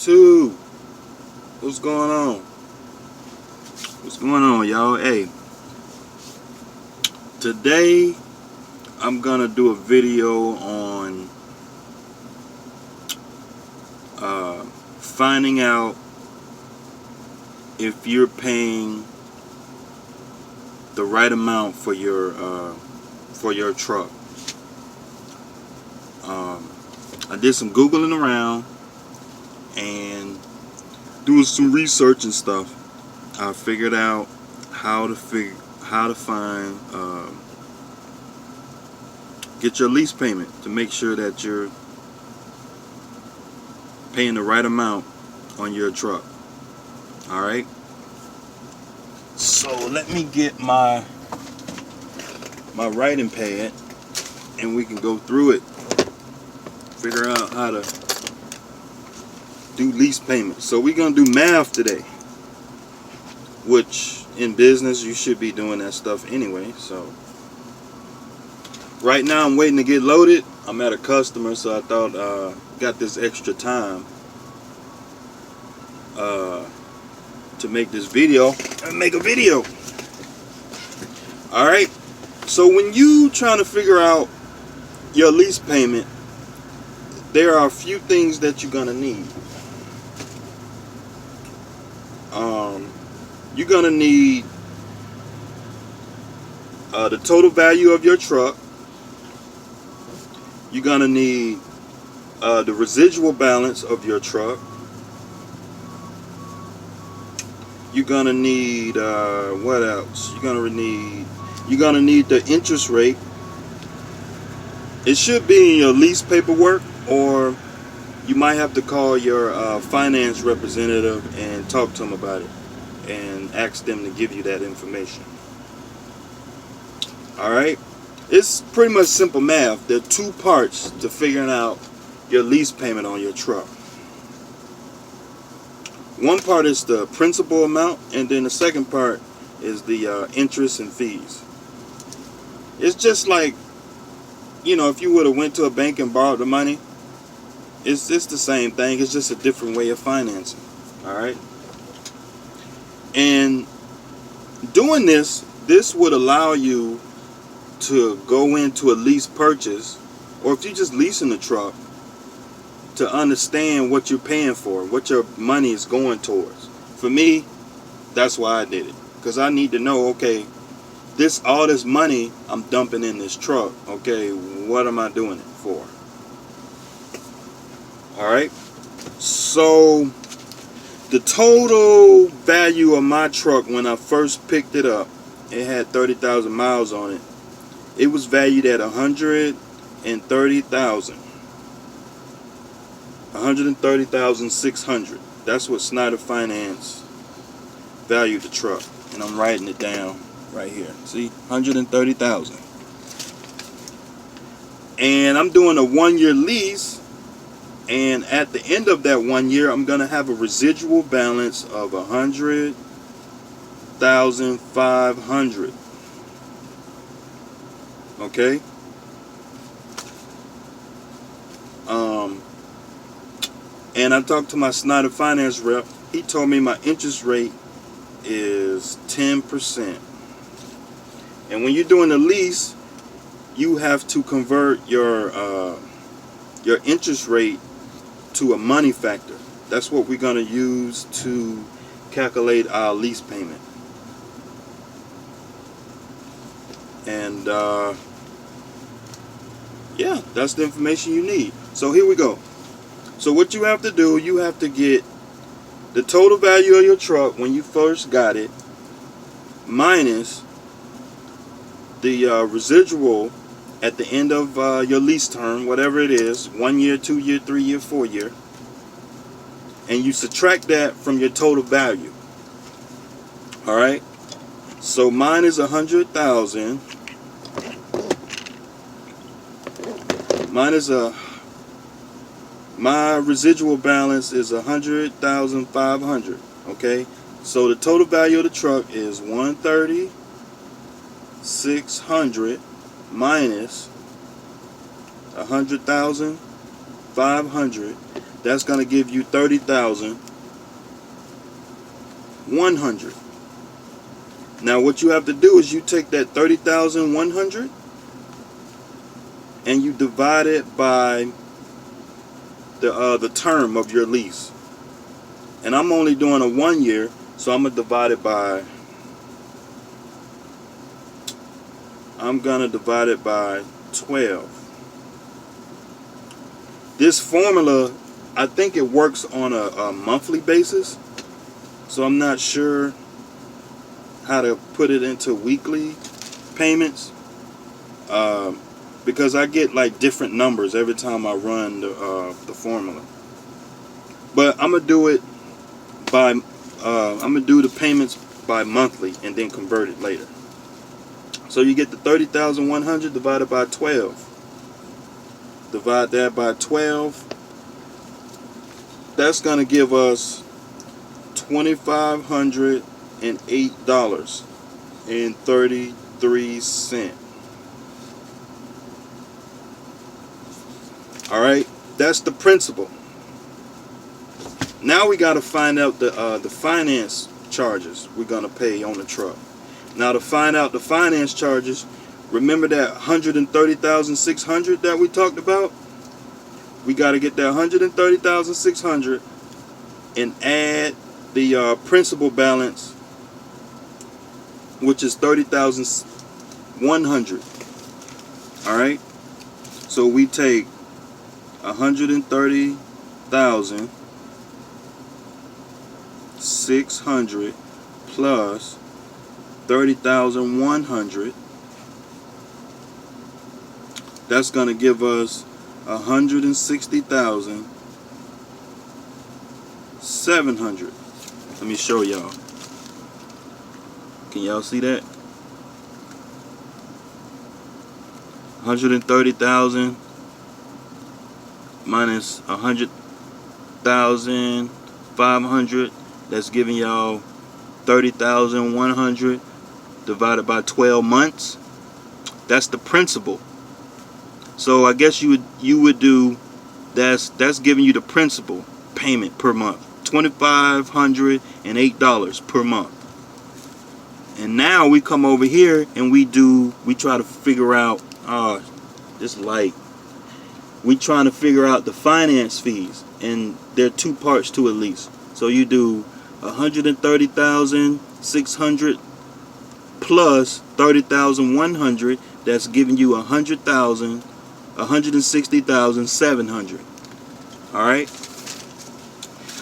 YouTube? What's going on? What's going on, y'all? Hey, today I'm gonna do a video on finding out if you're paying the right amount for your truck. I did some Googling around and doing some research and stuff. I figured out how to find get your lease payment to make sure that you're paying the right amount on your truck. All right. So let me get my writing pad and we can go through it. Figure out how to do lease payments. So we're gonna do math today, which in business you should be doing that stuff anyway. So right now I'm waiting to get loaded. I'm at a customer, so I thought got this extra time to make this video and make a video. All right. So when you trying to figure out your lease payment, there are a few things that you're gonna need. You're gonna need the total value of your truck. You're gonna need the residual balance of your truck. You're gonna need what else? You're gonna need the interest rate. It should be in your lease paperwork, or you might have to call your finance representative and talk to them about it and ask them to give you that information. Alright? It's pretty much simple math. There are two parts to figuring out your lease payment on your truck. One part is the principal amount, and then the second part is the interest and fees. It's just like, you know, if you would have went to a bank and borrowed the money, it's the same thing. It's just a different way of financing. Alright? And doing this would allow you to go into a lease purchase, or if you're just leasing the truck, to understand what you're paying for, what your money is going towards. For me, that's why I did it, because I need to know, okay, all this money I'm dumping in this truck, okay, what am I doing it for? Alright, so the total value of my truck when I first picked it up, it had 30,000 miles on it. It was valued at $130,600. That's what Schneider Finance valued the truck, and I'm writing it down right here. See, $130,000. And I'm doing a 1-year lease, and at the end of that 1 year, I'm gonna have a residual balance of $100,500. Okay. And I talked to my Schneider Finance rep. He told me my interest rate is 10%. And when you're doing a lease, you have to convert your interest rate to a money factor. That's what we're going to use to calculate our lease payment. And yeah, that's the information you need. So here we go. So what you have to do, you have to get the total value of your truck when you first got it, minus the residual at the end of your lease term, whatever it is, 1 year, 2 year, 3 year, 4 year, and you subtract that from your total value. All right. So mine is 100,000. My residual balance is 100,500. Okay. So the total value of the truck is 130,600 minus 100,500. That's going to give you 30,100. Now what you have to do is you take that 30,100 and you divide it by the term of your lease. And I'm only doing a 1 year, so I'm gonna divide it by 12. This formula, I think it works on a monthly basis, so I'm not sure how to put it into weekly payments, because I get like different numbers every time I run the formula. But I'm gonna do it by I'm gonna do the payments by monthly and then convert it later. So you get the 30,100 divided by 12. Divide that by 12. That's gonna give us $2,508.33. All right, that's the principal. Now we got to find out the finance charges we're gonna pay on the truck. Now to find out the finance charges, remember that $130,600 that we talked about? We got to get that $130,600 and add the principal balance, which is $30,100. All right. So we take $130,600 plus 30,100. That's going to give us 160,700. Let me show y'all. Can y'all see that? 130,000 minus 100,500. That's giving y'all 30,100 divided by 12 months. That's the principal. So I guess you would do that's giving you the principal payment per month, $2,508 per month. And now we come over here and we try to figure out this light. We trying to figure out the finance fees, and there are two parts to a lease. So you do 130,600 plus 30,100. That's giving you 160,700. All right.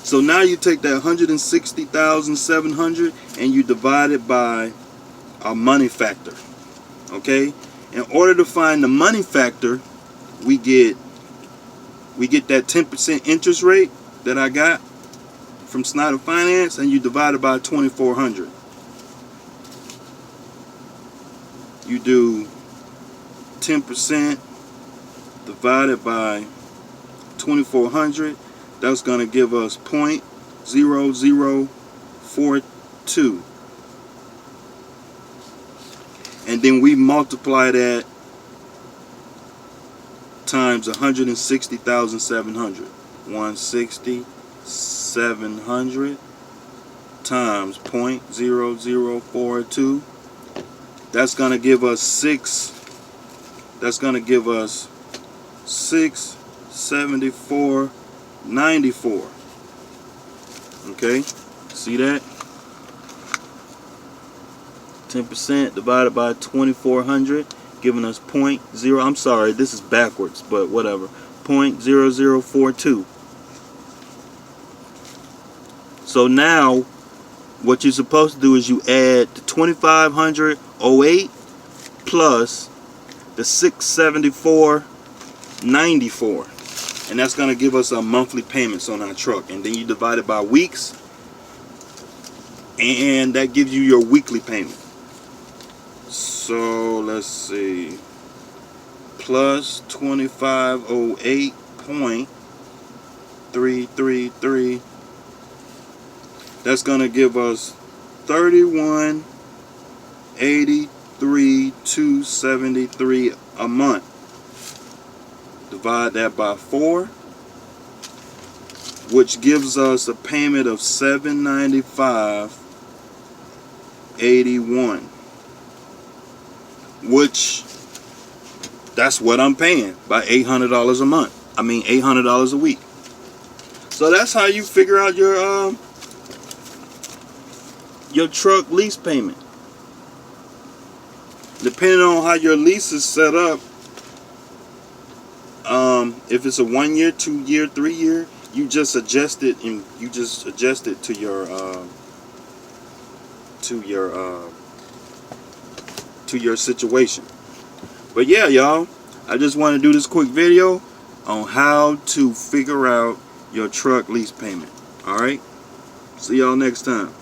So now you take that 160,700 and you divide it by our money factor. Okay. In order to find the money factor, we get that 10% interest rate that I got from Schneider Finance, and you divide it by 2,400. You do 10% divided by 2,400. That's going to give us 0.0042. And then we multiply that times 160,700. 160,700 times 0.0042. That's going to give us 674.94. Okay, see that? 10% divided by 2,400, giving us I'm sorry, this is backwards, but whatever. 0.0042. So now, what you're supposed to do is you add the 2,508 plus the 674.94, and that's going to give us our monthly payments on our truck. And then you divide it by weeks, and that gives you your weekly payment. So let's see, plus 2,508.333. That's going to give us 31,83,273 a month. Divide that by 4. which gives us a payment of $795.81, which that's what I'm paying by $800 a month. I mean $800 a week. So that's how you figure out your truck lease payment. Depending on how your lease is set up, if it's a 1 year, 2 year, 3 year, you just adjust it and you just adjust it to your situation. But yeah, y'all, I just want to do this quick video on how to figure out your truck lease payment. All right, see y'all next time.